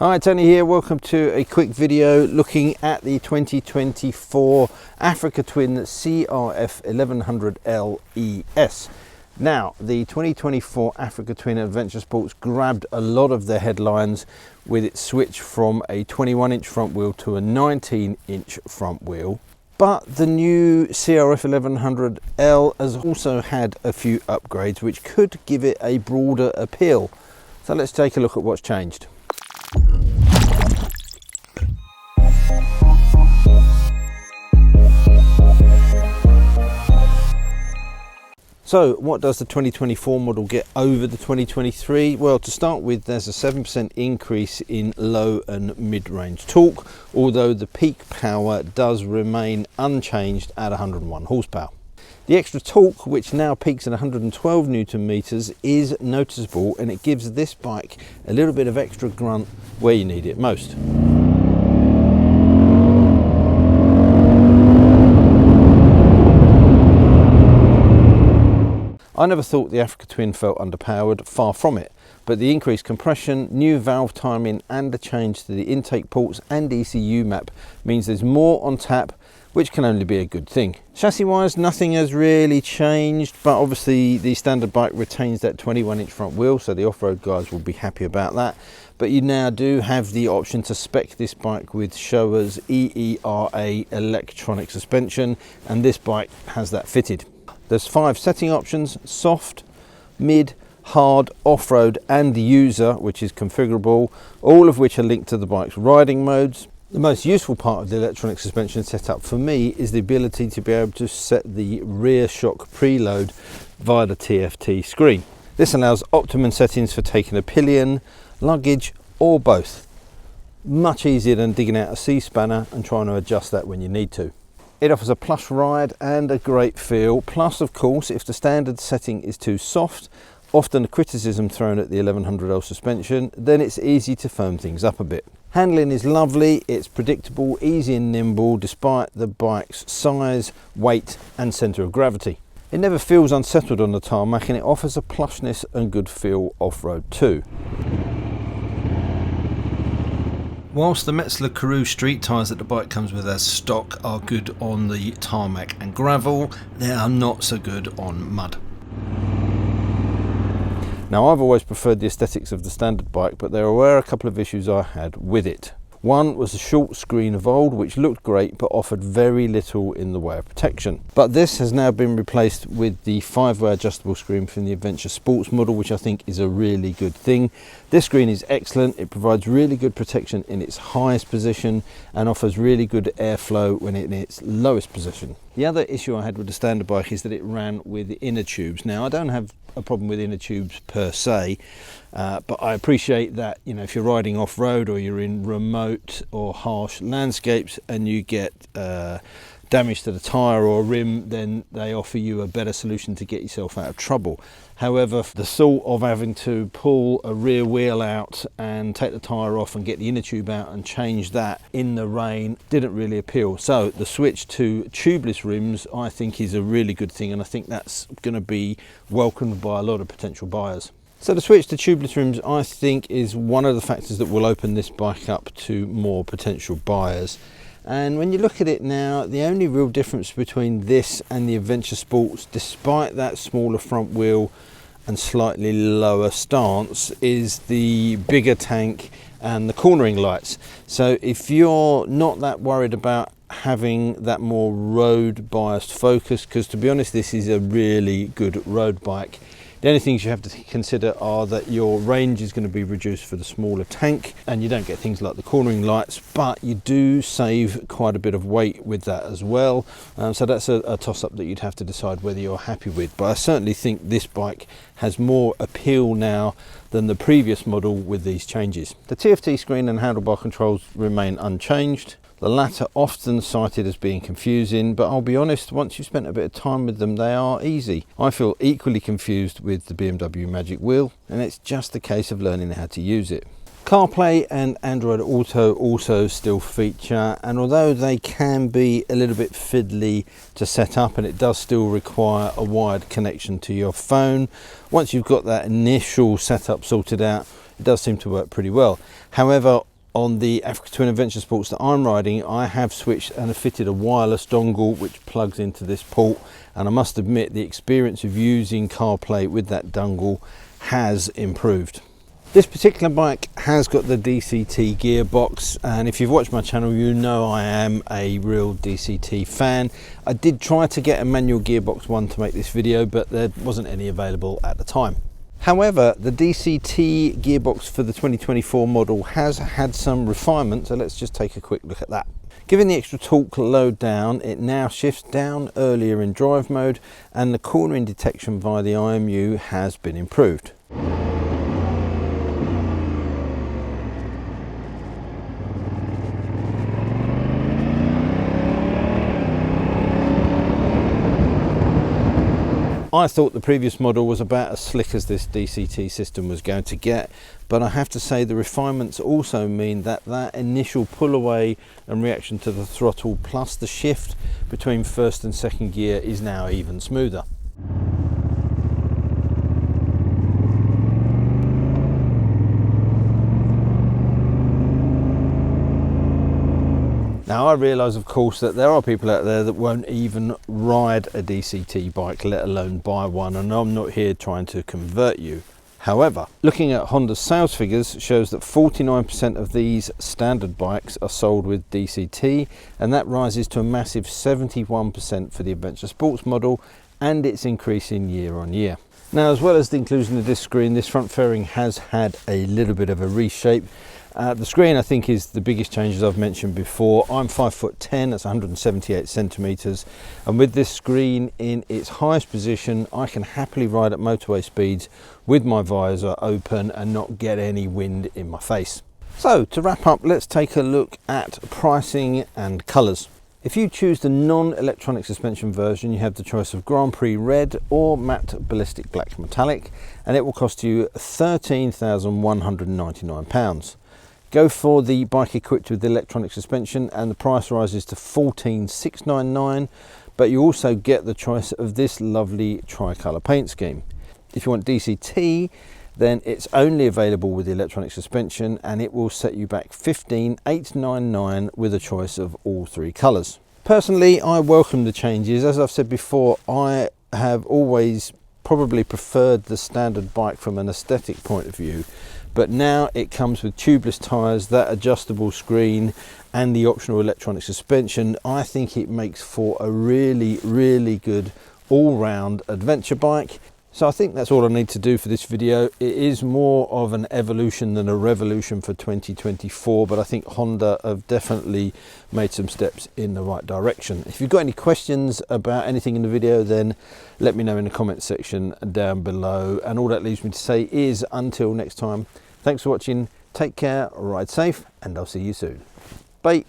Hi, Tony here. Welcome to a quick video looking at the 2024 Africa Twin CRF1100L ES. Now, the 2024 Africa Twin Adventure Sports grabbed a lot of their headlines with its switch from a 21-inch front wheel to a 19-inch front wheel. But the new CRF1100L has also had a few upgrades which could give it a broader appeal. So let's take a look at what's changed. So what does the 2024 model get over the 2023? Well, to start with, there's a 7% increase in low and mid-range torque, although the peak power does remain unchanged at 101 horsepower. The extra torque, which now peaks at 112 Newton meters, is noticeable, and it gives this bike a little bit of extra grunt where you need it most. I never thought the Africa Twin felt underpowered, far from it, but the increased compression, new valve timing and a change to the intake ports and ECU map means there's more on tap, which can only be a good thing. Chassis wise, nothing has really changed, but obviously the standard bike retains that 21-inch front wheel, so the off-road guys will be happy about that. But you now do have the option to spec this bike with Showa's EERA electronic suspension, and this bike has that fitted. There's 5 setting options: soft, mid, hard, off-road and the user, which is configurable, all of which are linked to the bike's riding modes. The most useful part of the electronic suspension setup for me is the ability to be able to set the rear shock preload via the TFT screen. This allows optimum settings for taking a pillion, luggage or both. Much easier than digging out a C-spanner and trying to adjust that when you need to. It offers a plush ride and a great feel, plus of course if the standard setting is too soft, often a criticism thrown at the 1100L suspension, then it's easy to firm things up a bit. Handling is lovely, it's predictable, easy and nimble despite the bike's size, weight and centre of gravity. It never feels unsettled on the tarmac, and it offers a plushness and good feel off-road too. Whilst the Metzeler Karoo street tyres that the bike comes with as stock are good on the tarmac and gravel, they are not so good on mud. Now, I've always preferred the aesthetics of the standard bike, but there were a couple of issues I had with it. One was the short screen of old, which looked great but offered very little in the way of protection. But this has now been replaced with the 5-way adjustable screen from the Adventure Sports model, which I think is a really good thing. This screen is excellent. It provides really good protection in its highest position and offers really good airflow when in its lowest position. The other issue I had with the standard bike is that it ran with inner tubes. Now, I don't have a problem with inner tubes per se, but I appreciate that, you know, if you're riding off-road or you're in remote or harsh landscapes and you get damage to the tyre or rim, then they offer you a better solution to get yourself out of trouble. However, the thought of having to pull a rear wheel out and take the tyre off and get the inner tube out and change that in the rain didn't really appeal. So the switch to tubeless rims I think is a really good thing, and I think that's going to be welcomed by a lot of potential buyers. So the switch to tubeless rims I think is one of the factors that will open this bike up to more potential buyers. And when you look at it now, the only real difference between this and the Adventure Sports, despite that smaller front wheel and slightly lower stance, is the bigger tank and the cornering lights. So if you're not that worried about having that more road biased focus, because to be honest this is a really good road bike, the only things you have to consider are that your range is going to be reduced for the smaller tank and you don't get things like the cornering lights, but you do save quite a bit of weight with that as well. So that's a toss-up that you'd have to decide whether you're happy with. But I certainly think this bike has more appeal now than the previous model with these changes. The TFT screen and handlebar controls remain unchanged. The latter often cited as being confusing, but I'll be honest, once you've spent a bit of time with them, they are easy. I feel equally confused with the BMW Magic Wheel, and it's just a case of learning how to use it. CarPlay and Android Auto also still feature, and although they can be a little bit fiddly to set up and it does still require a wired connection to your phone, once you've got that initial setup sorted out, it does seem to work pretty well. However, On the Africa Twin Adventure Sports that I'm riding, I have switched and have fitted a wireless dongle which plugs into this port, and I must admit the experience of using CarPlay with that dongle has improved. This particular bike has got the DCT gearbox, and if you've watched my channel you know I am a real DCT fan. I did try to get a manual gearbox one to make this video, but there wasn't any available at the time. However, the DCT gearbox for the 2024 model has had some refinement, so let's just take a quick look at that. Given the extra torque load down, it now shifts down earlier in drive mode, and the cornering detection via the IMU has been improved. I thought the previous model was about as slick as this DCT system was going to get, but I have to say the refinements also mean that that initial pull away and reaction to the throttle plus the shift between first and second gear is now even smoother. Now I realise of course that there are people out there that won't even ride a DCT bike, let alone buy one, and I'm not here trying to convert you. However, looking at Honda's sales figures shows that 49% of these standard bikes are sold with DCT, and that rises to a massive 71% for the Adventure Sports model, and it's increasing year on year. Now, as well as the inclusion of this screen, this front fairing has had a little bit of a reshape. The screen I think is the biggest change, as I've mentioned before. I'm 5'10", that's 178 centimeters, and with this screen in its highest position I can happily ride at motorway speeds with my visor open and not get any wind in my face. So to wrap up, let's take a look at pricing and colours. If you choose the non-electronic suspension version, you have the choice of Grand Prix Red or Matte Ballistic Black Metallic, and it will cost you £13,199. Go for the bike equipped with the electronic suspension and the price rises to £14,699, but you also get the choice of this lovely tricolour paint scheme. If you want DCT, then it's only available with the electronic suspension, and it will set you back £15,899 with a choice of all three colours. Personally, I welcome the changes. As I've said before, I have always probably preferred the standard bike from an aesthetic point of view, but now it comes with tubeless tyres, that adjustable screen and the optional electronic suspension. I think it makes for a really good all-round adventure bike. So I think that's all I need to do for this video. It is more of an evolution than a revolution for 2024, but I think Honda have definitely made some steps in the right direction. If you've got any questions about anything in the video, then let me know in the comments section down below. And all that leaves me to say is until next time, thanks for watching, take care, ride safe, and I'll see you soon. Bye.